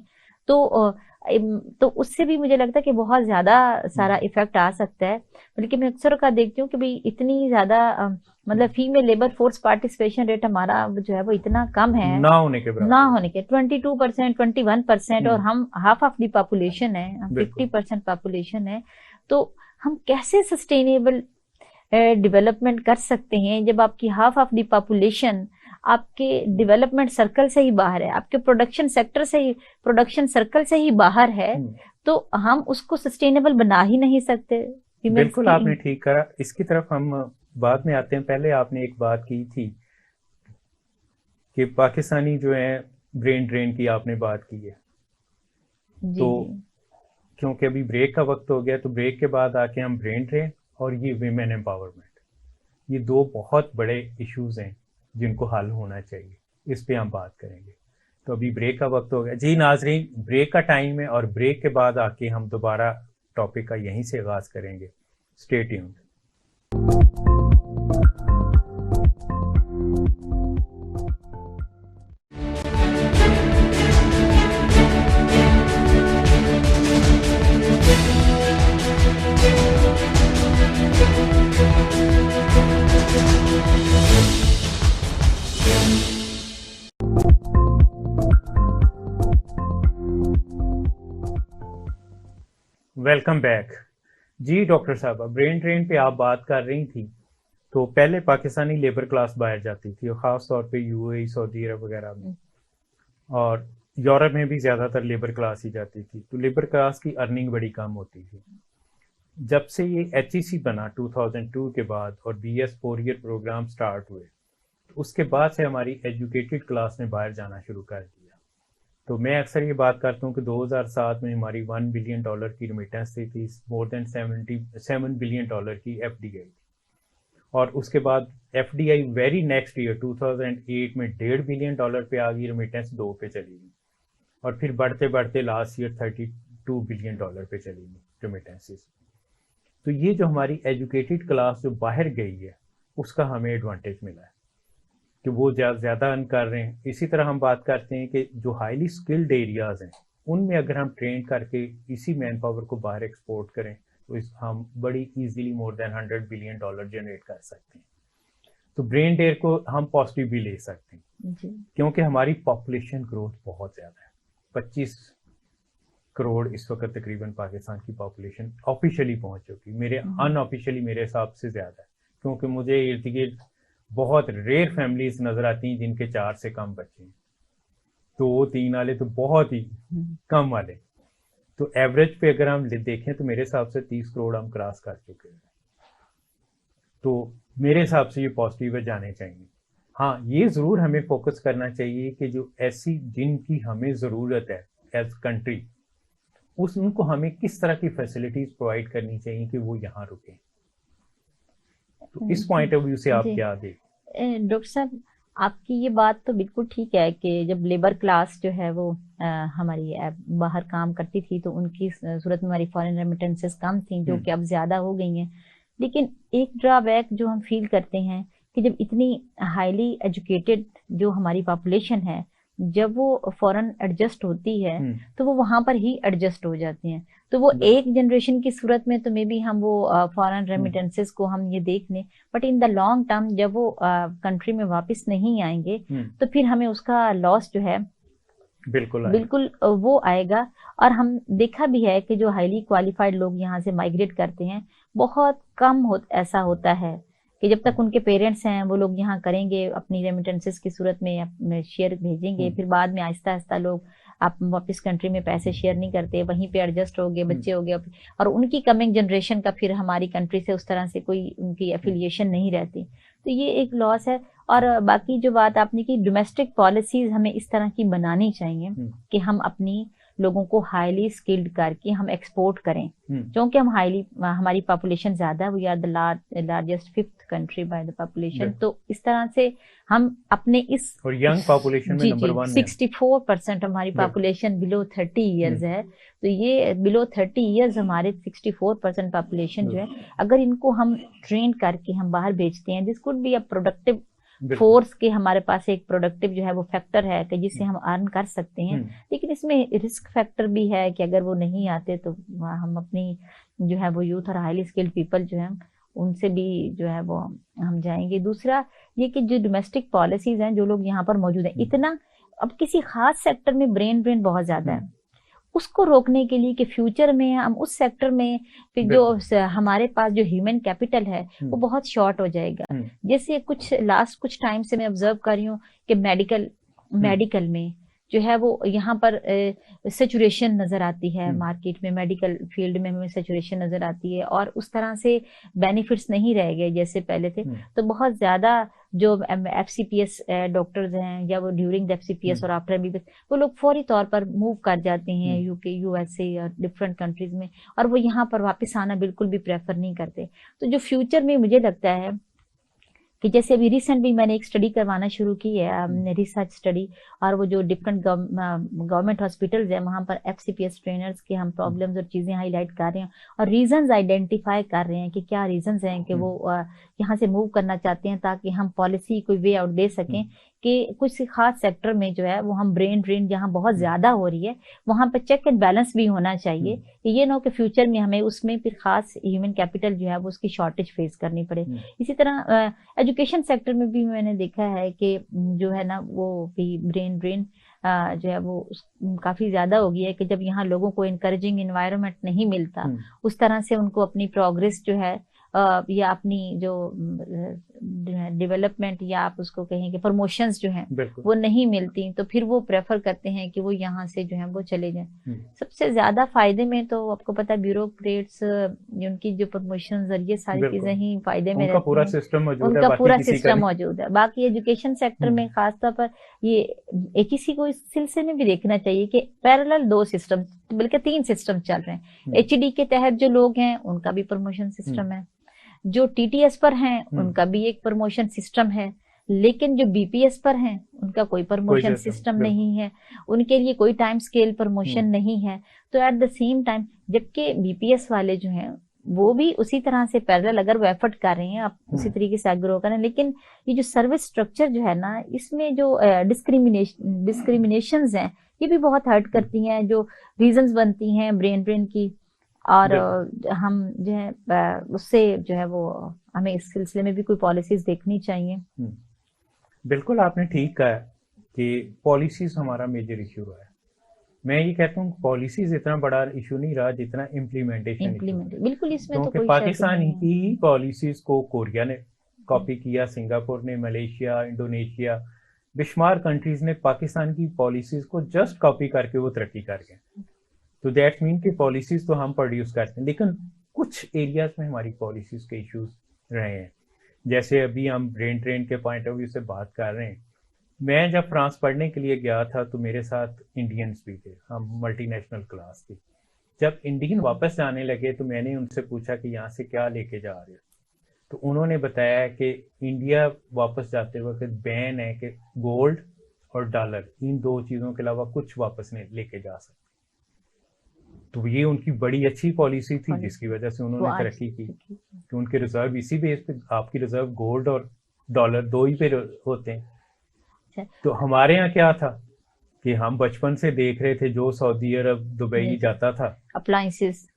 तो उससे भी मुझे लगता है कि बहुत ज्यादा सारा इफेक्ट आ सकता है। बल्कि मैं अक्सर का देखती हूँ कि भाई इतनी ज्यादा मतलब female labour force participation rate हमारा जो है वो इतना कम है, ना होने के 22%, 21%, और हम हाफ ऑफ द पॉपुलेशन है, हम 50% पॉपुलेशन है। तो हम कैसे सस्टेनेबल डेवलपमेंट कर सकते हैं जब आपकी हाफ ऑफ द पॉपुलेशन आपके डेवलपमेंट सर्कल से ही बाहर है, आपके प्रोडक्शन सेक्टर से ही, प्रोडक्शन सर्कल से ही बाहर है, तो हम उसको सस्टेनेबल बना ही नहीं सकते। बिल्कुल आपने ठीक करा, इसकी तरफ हम बाद में आते हैं। पहले आपने एक बात की थी कि पाकिस्तानी जो है ब्रेन ड्रेन की आपने बात की है, तो क्योंकि अभी ब्रेक का वक्त हो गया, तो ब्रेक के बाद आके हम ब्रेन ड्रेन और ये विमेन एम्पावरमेंट, ये दो बहुत बड़े इश्यूज हैं जिनको हल होना चाहिए, इस पे हम बात करेंगे। तो अभी ब्रेक का वक्त हो गया जी नाजरीन, ब्रेक का टाइम है और ब्रेक के बाद आके हम दोबारा टॉपिक का यहीं से आगाज करेंगे। Stay tuned. वेलकम बैक जी। डॉक्टर साहब, ब्रेन ड्रेन पे आप बात कर रही थी, तो पहले पाकिस्तानी लेबर क्लास बाहर जाती थी, और ख़ास तौर पे यूएई, सऊदी अरब वगैरह में, और यूरोप में भी ज़्यादातर लेबर क्लास ही जाती थी। तो लेबर क्लास की अर्निंग बड़ी कम होती थी। जब से ये HEC बना 2002 के बाद और BS 4 ईयर प्रोग्राम स्टार्ट हुए, तो उसके बाद से हमारी एजुकेटेड क्लास ने बाहर जाना शुरू कर दिया। तो मैं अक्सर ये बात करता हूँ कि 2007 में हमारी $1 बिलियन की रिमिटेंस थी, मोर देन $7 बिलियन की FDI थी, और उसके बाद FDI वेरी नेक्स्ट ईयर 2008 में $1.5 बिलियन पे आ गई, रिमिटेंस 2 पे चली गई, और फिर बढ़ते बढ़ते लास्ट ईयर $32 बिलियन पे चली गई रिमिटेंसेस। तो ये जो हमारी एजुकेटेड क्लास जो बाहर गई है, उसका हमें एडवांटेज मिला है कि वो ज़्यादा अर्न कर रहे हैं। इसी तरह हम बात करते हैं कि जो हाईली स्किल्ड एरियाज हैं, उनमें अगर हम ट्रेन करके इसी मैन पावर को बाहर एक्सपोर्ट करें, तो हम बड़ी easily more than $100 billion generate कर सकते हैं। तो ब्रेन ड्रेन को हम पॉजिटिव भी ले सकते हैं क्योंकि हमारी पॉपुलेशन ग्रोथ बहुत ज़्यादा है। 25 करोड़ इस वक्त तकरीबन पाकिस्तान की पॉपुलेशन ऑफिशियली पहुंच चुकी, मेरे अनऑफिशियली मेरे हिसाब से ज़्यादा है, क्योंकि मुझे इर्द गिर्द बहुत रेयर फैमिलीज नजर आती हैं जिनके 4 से कम बच्चे हैं, 2-3 वाले तो बहुत ही कम वाले। तो एवरेज पे अगर हम देखें तो मेरे हिसाब से 30 करोड़ हम क्रॉस कर चुके हैं। तो मेरे हिसाब से ये पॉजिटिव है, जाने चाहिए। हाँ, ये ज़रूर हमें फोकस करना चाहिए कि जो ऐसी जिनकी हमें ज़रूरत है एज कंट्री, उनको हमें किस तरह की फैसिलिटीज प्रोवाइड करनी चाहिए कि वो यहाँ रुके। तो इस पॉइंट ऑफ व्यू से आप क्या दें? डॉक्टर साहब, आपकी ये बात तो बिल्कुल ठीक है कि जब लेबर क्लास जो है वो हमारी बाहर काम करती थी, तो उनकी सूरत में हमारी फॉरेन रेमिटेंसेस कम थी, जो कि अब ज्यादा हो गई हैं। लेकिन एक ड्रॉबैक जो हम फील करते हैं कि जब इतनी हाईली एजुकेटेड जो हमारी पॉपुलेशन है, जब वो फॉरेन एडजस्ट होती है तो वो वहां पर ही एडजस्ट हो जाती हैं। तो वो एक जनरेशन की सूरत में तो मे बी हम वो फॉरेन रेमिटेंसेस को हम ये देख लें, but in the long term जब वो कंट्री में वापस नहीं आएंगे तो फिर हमें उसका लॉस जो है बिल्कुल वो आएगा। और हम देखा भी है कि जो हाईली क्वालिफाइड लोग यहाँ से माइग्रेट करते हैं, बहुत कम ऐसा होता है कि जब तक उनके पेरेंट्स हैं वो लोग यहाँ करेंगे, अपनी रेमिटेंसेस की सूरत में शेयर भेजेंगे, फिर बाद में आहिस्ता आहिस्ता लोग आप वापस कंट्री में पैसे शेयर नहीं करते, वहीं पे एडजस्ट हो गए, बच्चे हो गए, और उनकी कमिंग जनरेशन का फिर हमारी कंट्री से उस तरह से कोई उनकी एफिलिएशन नहीं रहती। तो ये एक लॉस है। और बाकी जो बात आपने की, डोमेस्टिक पॉलिसीज हमें इस तरह की बनानी चाहिए कि हम अपनी लोगों को हाईली स्किल्ड करके हम एक्सपोर्ट करें, क्योंकि हम हमारी पॉपुलेशन ज्यादा, we are the largest 5th country by the population. तो इस तरह से हम अपने इस और यंग पॉपुलेशन में नंबर 1 64% हमारी पॉपुलेशन बिलो 30 इयर्स है। तो ये बिलो 30 इयर्स हमारे 64% पॉपुलेशन जो है, अगर इनको हम ट्रेन करके हम बाहर भेजते हैं, this could be a productive force के हमारे पास एक प्रोडक्टिव जो है वो फैक्टर है कि जिससे हम अर्न कर सकते हैं। लेकिन इसमें रिस्क फैक्टर भी है कि अगर वो नहीं आते तो हम अपनी जो है वो यूथ और हाईली स्किल्ड पीपल जो है उनसे भी जो है वो हम जाएंगे। दूसरा ये कि जो डोमेस्टिक पॉलिसीज हैं, जो लोग यहाँ पर मौजूद हैं, इतना अब किसी खास सेक्टर में ब्रेन ड्रेन बहुत ज्यादा है, उसको रोकने के लिए कि फ्यूचर में हम उस सेक्टर में फिर जो हमारे पास जो ह्यूमन कैपिटल है वो बहुत शॉर्ट हो जाएगा। जैसे कुछ टाइम से मैं ऑब्जर्व कर रही हूँ कि मेडिकल में जो है वो यहाँ पर सेचुरेशन नजर आती है, मार्केट में मेडिकल फील्ड में हमें सेचुरेशन नजर आती है और उस तरह से बेनिफिट्स नहीं रह गए जैसे पहले थे। तो बहुत ज्यादा जो FCPS डॉक्टर्स हैं या वो ड्यूरिंग द FCPS और आफ्टर MBBS वो लोग फौरी तौर पर मूव कर जाते हैं UK, USA या डिफरेंट कंट्रीज में, और वो यहाँ पर वापस आना बिल्कुल भी प्रेफर नहीं करते। तो जो फ्यूचर में मुझे लगता है कि जैसे अभी रिसेंट भी मैंने एक स्टडी करवाना शुरू की है, रिसर्च स्टडी, और वो जो डिफरेंट गवर्नमेंट हॉस्पिटल्स है वहां पर FCPS ट्रेनर्स के हम प्रॉब्लम्स और चीजें हाईलाइट कर रहे हैं और रीजंस आइडेंटिफाई कर रहे हैं कि क्या रीजंस हैं कि वो यहाँ से मूव करना चाहते हैं, ताकि हम पॉलिसी कोई वे आउट दे सकें कि कुछ खास सेक्टर में जो है वो हम ब्रेन ड्रेन जहाँ बहुत ज्यादा हो रही है वहां पर चेक एंड बैलेंस भी होना चाहिए। ये ना हो कि फ्यूचर में हमें उसमें फिर खास ह्यूमन कैपिटल जो है वो उसकी शॉर्टेज फेस करनी पड़े। इसी तरह एजुकेशन सेक्टर में भी मैंने देखा है कि जो है ना वो भी ब्रेन ड्रेन जो है वो काफी ज्यादा हो गया है कि जब यहाँ लोगों को इनकरेजिंग एनवायरनमेंट नहीं मिलता, उस तरह से उनको अपनी प्रोग्रेस जो है या अपनी जो डेवलपमेंट या आप उसको कहेंगे प्रमोशंस जो हैं वो नहीं मिलती, तो फिर वो प्रेफर करते हैं कि वो यहाँ से जो है वो चले जाएं। सबसे ज्यादा फायदे में तो आपको पता है ब्यूरोक्रेट्स, उनकी जो प्रमोशंस और ये सारी चीजें ही फायदे में रहती हैं, उनका पूरा सिस्टम मौजूद है। बाकी एजुकेशन सेक्टर में खासतौर पर ये HEC को इस सिलसिले में भी देखना चाहिए कि पैरेलल 2 सिस्टम बल्कि 3 सिस्टम चल रहे हैं। HD के तहत जो लोग हैं उनका भी प्रमोशन सिस्टम है, जो TTS पर हैं उनका भी एक प्रमोशन सिस्टम है, लेकिन जो BPS पर हैं उनका कोई प्रमोशन सिस्टम नहीं है, उनके लिए कोई टाइम स्केल प्रमोशन नहीं है। तो एट द सेम टाइम जबकि BPS वाले जो हैं वो भी उसी तरह से पैरेलल अगर वो एफर्ट कर रहे हैं आप उसी तरीके से ग्रो करें, लेकिन ये जो सर्विस स्ट्रक्चर जो है ना इसमें जो डिस्क्रिमिनेशंस हैं ये भी बहुत हर्ट करती हैं, जो रीजंस बनती हैं ब्रेन ड्रेन की, और हम जो है उससे जो है वो हमें इस सिलसिले में भी कोई पॉलिसीज देखनी चाहिए। बिल्कुल आपने ठीक कहा कि पॉलिसीज हमारा मेजर इशू है। मैं ये कहता हूँ पॉलिसीज इतना बड़ा इशू नहीं रहा जितना इम्प्लीमेंटेशन। बिल्कुल इसमें तो कोई पाकिस्तान की पॉलिसीज को कोरिया ने कॉपी किया, सिंगापुर ने, मलेशिया, इंडोनेशिया, बेशुमार कंट्रीज ने पाकिस्तान की पॉलिसीज को जस्ट कॉपी करके वो तरक्की कर गए। तो दैट मीन कि पॉलिसीज तो हम प्रोड्यूस करते हैं, लेकिन कुछ एरियाज में हमारी पॉलिसीज के इश्यूज रहे हैं। जैसे अभी हम ब्रेन ड्रेन के पॉइंट ऑफ व्यू से बात कर रहे हैं, मैं जब फ्रांस पढ़ने के लिए गया था तो मेरे साथ इंडियंस भी थे, हम मल्टीनेशनल क्लास थी। जब इंडियन वापस जाने लगे तो मैंने उनसे पूछा कि यहाँ से क्या लेके जा रहे हो, तो उन्होंने बताया कि इंडिया वापस जाते वक्त बैन है कि गोल्ड और डॉलर इन 2 चीज़ों के अलावा कुछ वापस नहीं लेके जा सकते। तो ये उनकी बड़ी अच्छी पॉलिसी थी जिसकी वजह से उन्होंने तरक्की की कि उनके रिजर्व इसी बेस पे, आपकी रिजर्व गोल्ड और डॉलर 2 ही पे होते हैं। तो हमारे यहाँ क्या था कि हम बचपन से देख रहे थे जो सऊदी अरब, दुबई जाता था अप्लायंसेस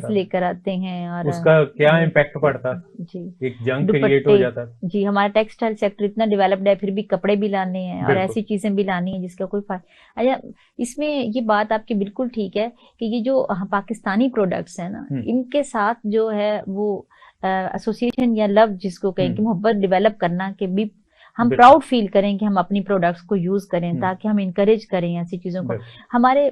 लेकर आते हैं और उसका क्या इम्पैक्ट पड़ता जी, एक जंग क्रिएट हो जाता जी। हमारा टेक्सटाइल सेक्टर इतना डेवलप्ड है, फिर भी कपड़े भी लाने हैं और ऐसी चीजें भी लानी है जिसका कोई फायदा। अच्छा, इसमें ये बात आपकी बिल्कुल ठीक है कि ये जो पाकिस्तानी प्रोडक्ट्स है ना इनके साथ जो है वो एसोसिएशन या लव जिसको कहें कि मोहब्बत डेवलप करना के भी हम प्राउड फील करें कि हम अपनी प्रोडक्ट्स को यूज करें, ताकि हम इनकरेज करें ऐसी चीजों को। हमारे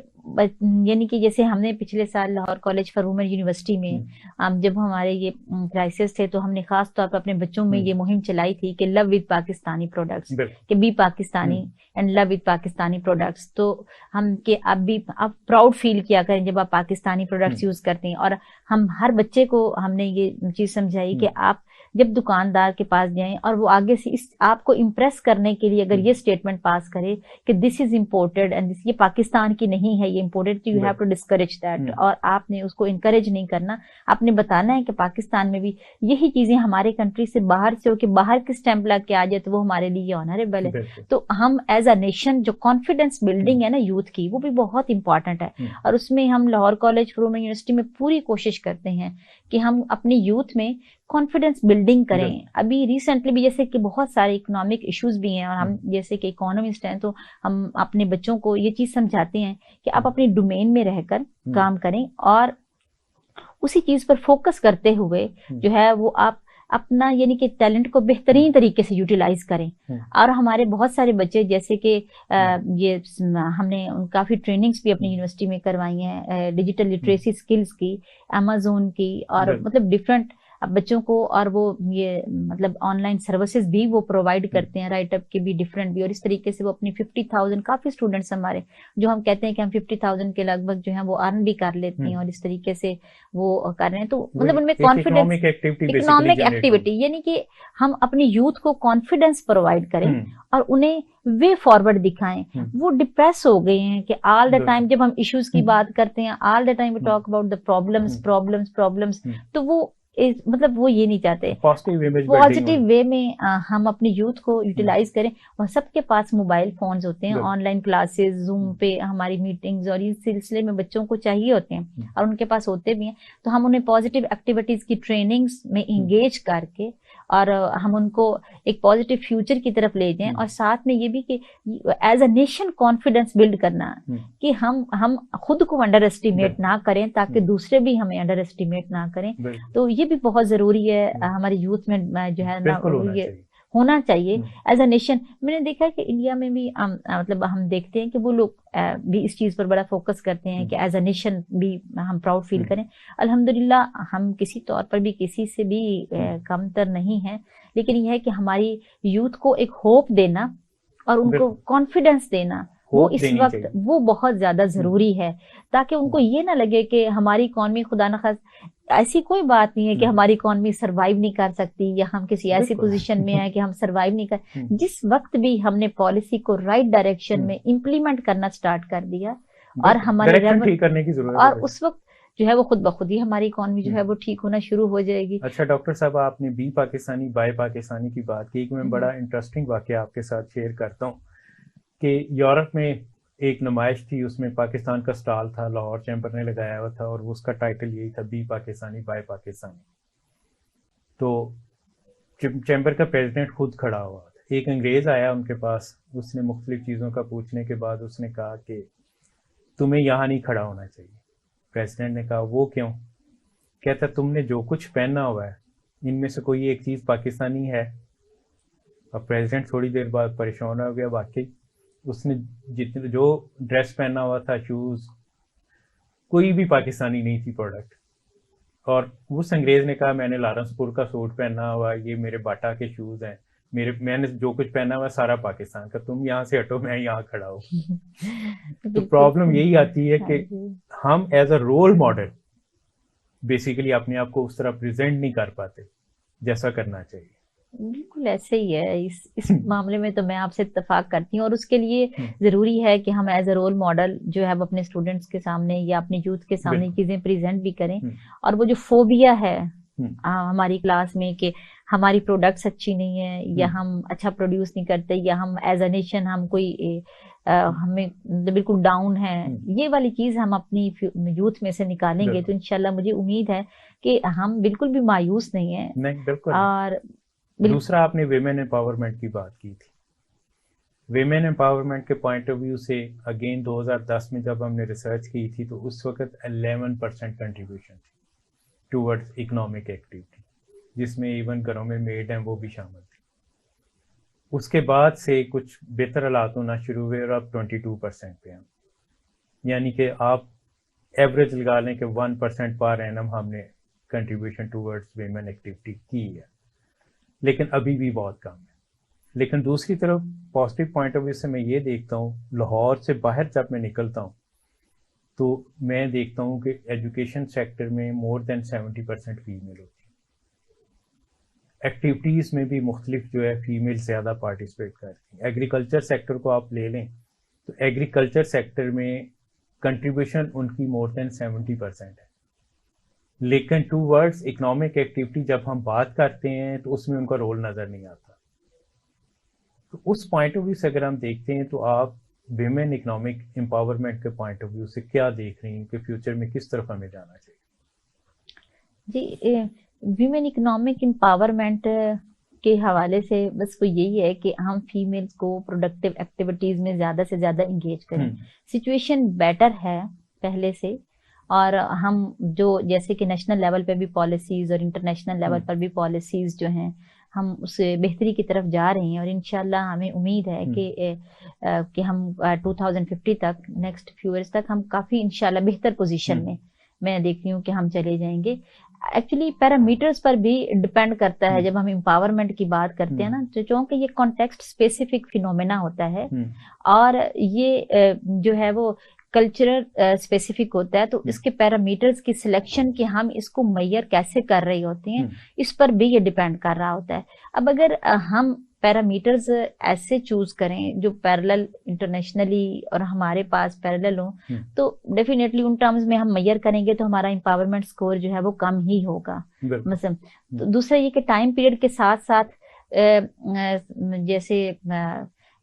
यानी कि जैसे हमने पिछले साल Lahore college for women university में जब हमारे ये क्राइसिस थे तो हमने खास तौर पर अपने बच्चों में ये मुहिम चलाई थी कि लव विद पाकिस्तानी प्रोडक्ट्स, कि be Pakistani and love with Pakistani products. तो हम कि आप प्राउड फील किया करें जब आप पाकिस्तानी प्रोडक्ट्स यूज करते हैं। और हम हर बच्चे को हमने ये चीज समझाई कि आप जब दुकानदार के पास जाएं और वो आगे से इस आपको इम्प्रेस करने के लिए अगर ये स्टेटमेंट पास करे कि दिस इज इम्पोर्टेड एंड ये पाकिस्तान की नहीं है, ये imported, you have to discourage that. और आपने उसको इनकरेज नहीं करना, आपने बताना है कि पाकिस्तान में भी यही चीजें हमारे कंट्री से बाहर से होकर बाहर की स्टैंप लग के आ जाए तो वो हमारे लिए ऑनरेबल है। तो हम एज अ नेशन जो कॉन्फिडेंस बिल्डिंग है ना यूथ की, वो भी बहुत इंपॉर्टेंट है। और उसमें हम Lahore college for women university में पूरी कोशिश करते हैं कि हम अपनी यूथ में कॉन्फिडेंस बिल्डिंग करें। अभी रिसेंटली भी जैसे कि बहुत सारे इकोनॉमिक इश्यूज भी हैं और हम जैसे कि इकोनॉमिस्ट हैं तो हम अपने बच्चों को ये चीज समझाते हैं कि आप अपने डोमेन में रहकर काम करें और उसी चीज पर फोकस करते हुए जो है वो आप अपना यानी कि टैलेंट को बेहतरीन तरीके से यूटिलाइज करें। और हमारे बहुत सारे बच्चे जैसे कि ये हमने काफी ट्रेनिंग्स भी अपनी यूनिवर्सिटी में करवाई हैं डिजिटल लिटरेसी स्किल्स की, अमेज़न की और मतलब डिफरेंट बच्चों को, और वो ये मतलब ऑनलाइन सर्विसेज भी वो प्रोवाइड करते हैं, राइटअप के भी डिफरेंट भी, और इस तरीके से वो अपनी 50,000 काफी स्टूडेंट्स हमारे जो हम कहते हैं कि हम 50,000 के लगभग जो है वो अर्न भी कर लेते हैं और इस तरीके से वो कर रहे हैं। तो मतलब उनमें कॉन्फिडेंस, इकोनॉमिक एक्टिविटी यानी कि हम अपनी यूथ को कॉन्फिडेंस प्रोवाइड करें और उन्हें वे फॉरवर्ड दिखाएं। वो डिप्रेस हो गए हैं कि ऑल द टाइम जब हम इश्यूज की बात करते हैं all the time we talk about the problems, तो वो मतलब वो ये नहीं चाहते पॉजिटिव वे में हम अपने यूथ को यूटिलाइज करें। और सबके पास मोबाइल फोन्स होते हैं, ऑनलाइन क्लासेस जूम पे हमारी मीटिंग्स और इस सिलसिले में बच्चों को चाहिए होते हैं और उनके पास होते भी हैं, तो हम उन्हें पॉजिटिव एक्टिविटीज की ट्रेनिंग्स में इंगेज करके और हम उनको एक पॉजिटिव फ्यूचर की तरफ ले जाएं। और साथ में ये भी कि as a nation confidence build करना कि हम खुद को अंडर एस्टिमेट ना करें ताकि दूसरे भी हमें अंडर एस्टिमेट ना करें। तो ये भी बहुत जरूरी है हमारे यूथ में जो है ना, ये होना चाहिए एज अ नेशन। मैंने देखा है कि इंडिया में भी मतलब हम देखते हैं कि वो लोग भी इस चीज पर बड़ा फोकस करते हैं कि एज अ नेशन भी हम प्राउड फील करें। अल्हम्दुलिल्लाह हम किसी तौर पर भी किसी से भी कमतर नहीं है, लेकिन यह है कि हमारी यूथ को एक होप देना और उनको कॉन्फिडेंस देना वो इस वक्त वो बहुत ज्यादा जरूरी है, ताकि उनको ये ना लगे कि हमारी इकॉनमी खुदा न खास्ता, ऐसी कोई बात नहीं है कि हमारी इकॉनमी सरवाइव नहीं कर सकती या हम किसी ऐसी पोजीशन में हैं कि हम सरवाइव नहीं कर। जिस वक्त भी हमने पॉलिसी को राइट डायरेक्शन में इम्प्लीमेंट करना स्टार्ट कर दिया और हमारे ठीक करने की जरूरत और उस वक्त जो है वो खुद ब खुद ही हमारी इकॉनमी जो है वो ठीक होना शुरू हो जाएगी। अच्छा डॉक्टर साहब, आपने बी पाकिस्तानी बाय पाकिस्तानी की बात की, मैं बड़ा इंटरेस्टिंग वाकया आपके साथ शेयर करता हूँ कि यूरोप में एक नुमाइश थी, उसमें पाकिस्तान का स्टॉल था, लाहौर चैम्बर ने लगाया हुआ था और उसका टाइटल यही था बी पाकिस्तानी बाय पाकिस्तानी। तो चैम्बर का प्रेसिडेंट खुद खड़ा हुआ था, एक अंग्रेज आया उनके पास, उसने मुख्तलिफ चीज़ों का पूछने के बाद उसने कहा कि तुम्हें यहाँ नहीं खड़ा होना चाहिए। प्रेसिडेंट ने कहा वो क्यों? कहता तुमने जो कुछ पहना हुआ है इनमें से कोई एक चीज़ पाकिस्तानी है? अब प्रेसिडेंट थोड़ी देर बाद परेशान हो गया, वाकई उसने जितने जो ड्रेस पहना हुआ था, शूज, कोई भी पाकिस्तानी नहीं थी प्रोडक्ट। और उस अंग्रेज ने कहा मैंने लारेंसपुर का सूट पहना हुआ, ये मेरे बाटा के शूज हैं, मैंने जो कुछ पहना हुआ सारा पाकिस्तान का, तुम यहाँ से हटो, मैं यहाँ खड़ा हूँ। तो प्रॉब्लम यही आती है कि हम as a role model basically अपने आप को उस तरह प्रेजेंट नहीं कर पाते जैसा करना चाहिए। बिल्कुल ऐसे ही है, इस मामले में तो मैं आपसे इत्तेफाक करती हूँ और उसके लिए जरूरी है कि हम एज अ रोल मॉडल जो है अपने स्टूडेंट्स के सामने या अपने यूथ के सामने चीजें प्रेजेंट भी करें। और वो जो फोबिया है हमारी क्लास में कि हमारी प्रोडक्ट्स अच्छी नहीं है या हम अच्छा प्रोड्यूस नहीं करते या हम एज अ नेशन हम कोई हमें बिल्कुल डाउन है, ये वाली चीज हम अपनी यूथ में से निकालेंगे तो इंशाल्लाह मुझे उम्मीद है कि हम बिल्कुल भी मायूस नहीं है। बिल्कुल। और दूसरा आपने विमेन एम्पावरमेंट की बात की थी। विमेन एम्पावरमेंट के पॉइंट ऑफ व्यू से अगेन 2010 में जब हमने रिसर्च की थी तो उस वक्त 11% कंट्रीब्यूशन थी टूवर्ड्स इकोनॉमिक एक्टिविटी, जिसमें इवन घरों में मेड हैं वो भी शामिल थी। उसके बाद से कुछ बेहतर हालात होना शुरू हुए और अब 22% पे हैं, यानी कि आप एवरेज लगा लें कि 1% पर एनम हमने कंट्रीब्यूशन टूवर्ड्स विमेन एक्टिविटी की है, लेकिन अभी भी बहुत कम है। लेकिन दूसरी तरफ पॉजिटिव पॉइंट ऑफ व्यू से मैं ये देखता हूँ, लाहौर से बाहर जब मैं निकलता हूँ तो मैं देखता हूँ कि एजुकेशन सेक्टर में मोर देन 70% फीमेल होती है। एक्टिविटीज़ में भी मुख्तलिफ जो है फीमेल ज़्यादा पार्टिसिपेट करती हैं। एग्रीकल्चर सेक्टर को आप ले लें तो एग्रीकल्चर सेक्टर में कंट्रीब्यूशन उनकी मोर देन 70% है, लेकिन टूवर्ड्स इकोनॉमिक एक्टिविटी जब हम बात करते हैं तो उसमें उनका रोल नज़र नहीं आता। तो उस पॉइंट ऑफ व्यू से अगर हम देखते हैं तो आप विमेन इकोनॉमिक एम्पावरमेंट के पॉइंट ऑफ व्यू से क्या देख रही हैं कि फ्यूचर में किस तरफ हमें जाना चाहिए? जी, वीमेन इकोनॉमिक एम्पावरमेंट के हवाले से बस वो यही है कि हम फीमेल्स को प्रोडक्टिव एक्टिविटीज में ज्यादा से ज्यादा इंगेज करें। सिचुएशन बेटर है पहले से, और हम जो जैसे कि नेशनल लेवल पे भी पॉलिसीज और इंटरनेशनल लेवल पर भी पॉलिसीज जो हैं हम उस बेहतरी की तरफ जा रहे हैं, और इंशाल्लाह हमें उम्मीद है कि हम 2050 तक, नेक्स्ट फ्यू ईयर्स तक हम काफी इंशाल्लाह बेहतर पोजीशन में मैं देखती हूँ कि हम चले जाएंगे। एक्चुअली पैरामीटर्स पर भी डिपेंड करता है जब हम एम्पावरमेंट की बात करते हैं ना, तो क्योंकि ये कॉन्टेक्स्ट स्पेसिफिक फिनोमेना होता है और ये जो है वो कल्चरल स्पेसिफिक होता है, तो इसके पैरामीटर्स की सिलेक्शन कि हम इसको मैयर कैसे कर रही होती हैं इस पर भी ये डिपेंड कर रहा होता है। अब अगर हम पैरामीटर्स ऐसे चूज करें जो पैरेलल इंटरनेशनली और हमारे पास पैरेलल हो, तो डेफिनेटली उन टर्म्स में हम मैयर करेंगे तो हमारा एम्पावरमेंट स्कोर जो है वो कम ही होगा। मतलब तो दूसरा ये कि टाइम पीरियड के साथ साथ जैसे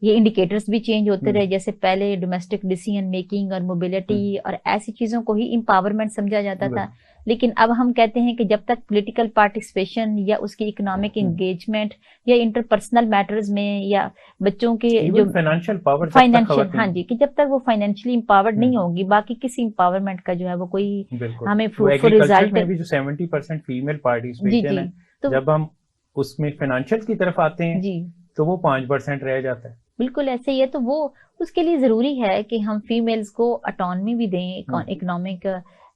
ये इंडिकेटर्स भी चेंज होते रहे। जैसे पहले डोमेस्टिक डिसीजन मेकिंग और मोबिलिटी और ऐसी चीजों को ही एम्पावरमेंट समझा जाता था, लेकिन अब हम कहते हैं कि जब तक पॉलिटिकल पार्टिसिपेशन या उसकी इकोनॉमिक एंगेजमेंट या इंटरपर्सनल मैटर्स में या बच्चों के जो फाइनेंशियल, हाँ जी, कि जब तक वो फाइनेंशियली एम्पावर्ड नहीं होगी, बाकी किसी एम्पावरमेंट का जो है वो कोई हमें फ्रूटफुल रिजल्ट में भी जो 70% फीमेल पार्टिसिपेशन है, तो जब हम उसमें फाइनेंशियल की तरफ आते हैं जी तो वो 5% रह जाता है। बिल्कुल ऐसे ही है। तो वो उसके लिए जरूरी है कि हम फीमेल्स को ऑटोनॉमी भी दें इकोनॉमिक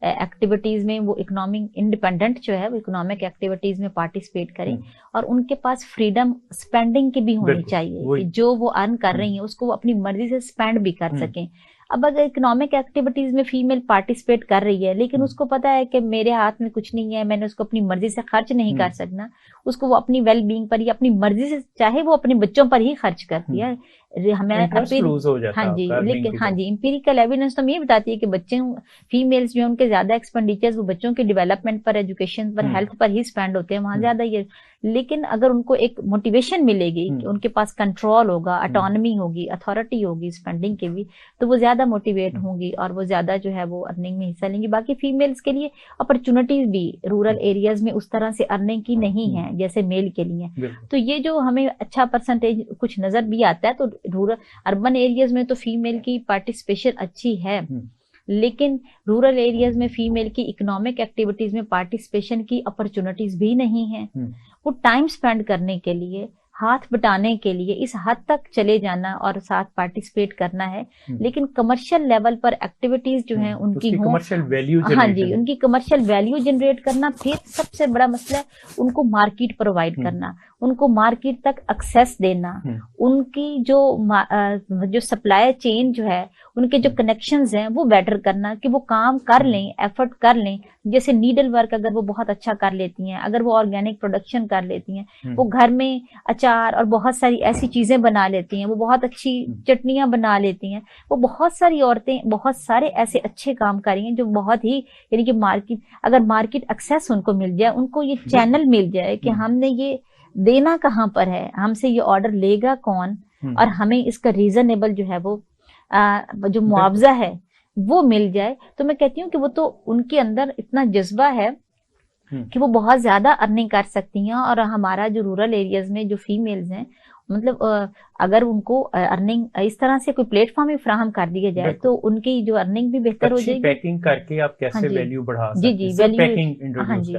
एक्टिविटीज में, वो इकोनॉमिक इंडिपेंडेंट जो है वो इकोनॉमिक एक्टिविटीज में पार्टिसिपेट करें, और उनके पास फ्रीडम स्पेंडिंग की भी होनी चाहिए कि जो वो अर्न कर रही हैं उसको वो अपनी मर्जी से स्पेंड भी कर सकें। अब अगर इकोनॉमिक एक्टिविटीज में फीमेल पार्टिसिपेट कर रही है लेकिन उसको पता है कि मेरे हाथ में कुछ नहीं है, मैंने उसको अपनी मर्जी से खर्च नहीं कर सकना, उसको वो अपनी वेल बीइंग पर या अपनी मर्जी से चाहे वो अपने बच्चों पर ही खर्च करती है, हमें हाँ जी, लेकिन हाँ जी इंपीरिकल एविडेंस तो ये बताती है कि बच्चे फीमेल्स जो उनके ज्यादा एक्सपेंडिचर्स वो बच्चों के डेवलपमेंट पर, एजुकेशन पर, हेल्थ पर ही स्पेंड होते हैं, वहां ज्यादा ये। लेकिन अगर उनको एक मोटिवेशन मिलेगी कि उनके पास कंट्रोल होगा, ऑटोनॉमी होगी, अथॉरिटी होगी स्पेंडिंग की भी, तो वो ज्यादा मोटिवेट होंगी और वो ज्यादा जो है वो अर्निंग में हिस्सा लेंगी। बाकी फीमेल्स के लिए अपॉर्चुनिटीज भी रूरल एरियाज में उस तरह से अर्निंग की नहीं है जैसे मेल के लिए। तो ये जो हमें अच्छा परसेंटेज कुछ नजर भी आता है, तो रूरल अर्बन एरियाज में तो फीमेल की पार्टिसिपेशन अच्छी है, लेकिन रूरल एरियाज में फीमेल की इकोनॉमिक एक्टिविटीज में पार्टिसिपेशन की अपॉर्चुनिटीज भी नहीं है। वो टाइम स्पेंड करने के लिए, हाथ बटाने के लिए इस हद तक चले जाना और साथ पार्टिसिपेट करना है, लेकिन कमर्शियल लेवल पर एक्टिविटीज जो हैं उनकी हो, कमर्शियल वैल्यू हाँ जी, उनकी कमर्शियल वैल्यू जनरेट करना। फिर सबसे बड़ा मसला है उनको मार्केट प्रोवाइड करना, उनको मार्केट तक एक्सेस देना, उनकी जो सप्लाई चेन जो है, उनके जो कनेक्शंस हैं वो बेटर करना कि वो काम कर लें, एफर्ट कर लें। जैसे नीडल वर्क अगर वो बहुत अच्छा कर लेती हैं, अगर वो ऑर्गेनिक प्रोडक्शन कर लेती हैं, वो घर में अचार और बहुत सारी ऐसी चीजें बना लेती हैं, वो बहुत अच्छी चटनियां बना लेती हैं, वो बहुत सारी औरतें बहुत सारे ऐसे अच्छे काम कर रही हैं जो बहुत ही, यानी कि अगर मार्केट एक्सेस उनको मिल जाए, उनको ये चैनल मिल जाए कि हमने ये देना कहाँ पर है, हमसे ये ऑर्डर लेगा कौन, और हमें इसका रीजनेबल जो है वो जो मुआवजा है वो मिल जाए, तो मैं कहती हूँ कि वो तो उनके अंदर इतना जज्बा है कि वो बहुत ज्यादा अर्निंग कर सकती हैं। और हमारा जो रूरल एरियाज में जो फीमेल्स हैं, मतलब अगर उनको अर्निंग इस तरह से कोई प्लेटफॉर्म ही फ्राहम कर दिया जाए तो उनकी जो अर्निंग भी बेहतर हो जाएगी। पैकिंग करके आप कैसे वैल्यू बढ़ा सकते हैं? जी वैल्यू, हाँ जी,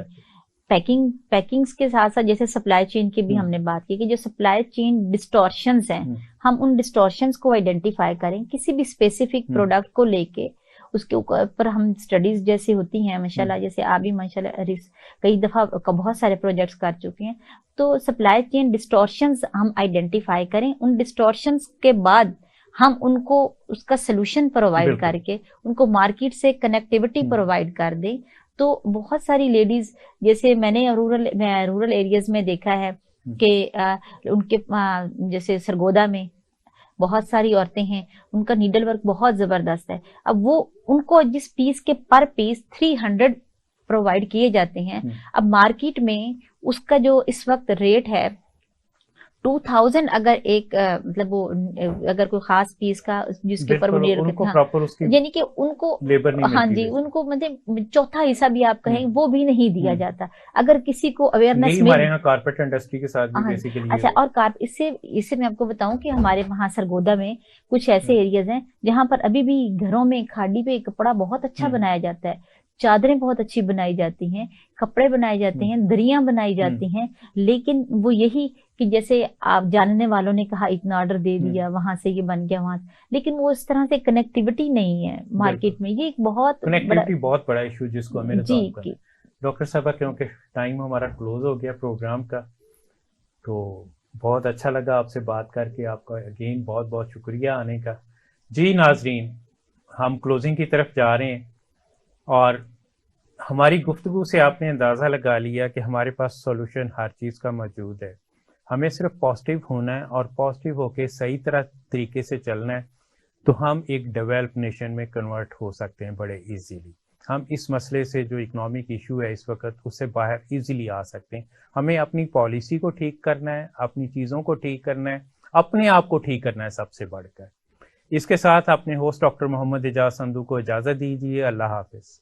पैकिंग्स के साथ साथ जैसे सप्लाई चेन की भी हमने बात की कि जो सप्लाई चेन डिस्टॉर्शंस हैं, हम उन डिस्टॉर्शंस को आइडेंटिफाई करें किसी भी स्पेसिफिक प्रोडक्ट को लेके, उसके ऊपर हम स्टडीज जैसे होती हैं माशाल्लाह, जैसे आप भी माशाल्लाह कई दफा बहुत सारे प्रोजेक्ट्स कर चुके हैं, तो सप्लाई चेन डिस्टॉर्शंस हम आइडेंटिफाई करें, उन डिस्टॉर्शंस के बाद हम उनको उसका सोल्यूशन प्रोवाइड करके उनको मार्केट से कनेक्टिविटी प्रोवाइड कर दें। तो बहुत सारी लेडीज, जैसे मैंने रूरल एरियाज में देखा है कि उनके जैसे सरगोदा में बहुत सारी औरतें हैं, उनका नीडल वर्क बहुत जबरदस्त है। अब वो उनको जिस पीस के पर पीस 300 प्रोवाइड किए जाते हैं, अब मार्केट में उसका जो इस वक्त रेट है 2000 अगर एक मतलब वो अगर कोई खास पीस का जिसके ऊपर वो बिल्कुल, निर्भर उनको हाँ, प्रॉपर उसकी यानी कि उनको लेबर नहीं हाँ मिलती जी वैसे। उनको मतलब चौथा हिस्सा भी आप कहें वो भी नहीं दिया हम्म। जाता। अगर किसी को अवेयरनेस यही हमारे मिल यहाँ कारपेट इंडस्ट्री के साथ भी हाँ बेसिकली ये अच्छा हो। और कार इससे इससे मैं आपको बताऊं कि हमारे वहां सरगोदा में कुछ ऐसे हम्म। एरियाज हैं जहां पर अभी भी घरों में खाड़ी पे कपड़ा बहुत अच्छा हम्म। बनाया जाता है। चादरें बहुत अच्छी बनाई जाती हैं, कपड़े बनाए जाते हम्म। हैं, दरियां बनाई हम्म। जाती हैं। लेकिन वो यही कि जैसे आप जानने वालों ने कहा इतना ऑर्डर दे हम्म। दिया वहां से ये बन गया वहां से, लेकिन वो इस तरह से कनेक्टिविटी नहीं है बिल्कुल, मार्केट में। ये एक बहुत बड़ा कनेक्टिविटी बहुत बड़ा इशू जिसको हमें जी रिजॉल्व करना की है। डॉक्टर साहब, क्योंकि टाइम हमारा क्लोज हो गया प्रोग्राम का, तो बहुत अच्छा लगा आपसे बात करके। आपका अगेन बहुत बहुत शुक्रिया आने का। जी नाजरीन, हम क्लोजिंग की तरफ जा रहे हैं और हमारी गुफ्तगू से आपने अंदाज़ा लगा लिया कि हमारे पास सॉल्यूशन हर चीज़ का मौजूद है। हमें सिर्फ पॉजिटिव होना है और पॉजिटिव होके सही तरह तरीके से चलना है, तो हम एक डेवलप नेशन में कन्वर्ट हो सकते हैं बड़े इजीली। हम इस मसले से जो इकोनॉमिक इशू है इस वक्त, उससे बाहर इजीली आ सकते हैं। हमें अपनी पॉलिसी को ठीक करना है, अपनी चीज़ों को ठीक करना है, अपने आप को ठीक करना है सबसे बढ़कर। इसके साथ अपने होस्ट डॉक्टर मोहम्मद एजाज संधू को इजाज़त दीजिए। अल्लाह हाफिज़।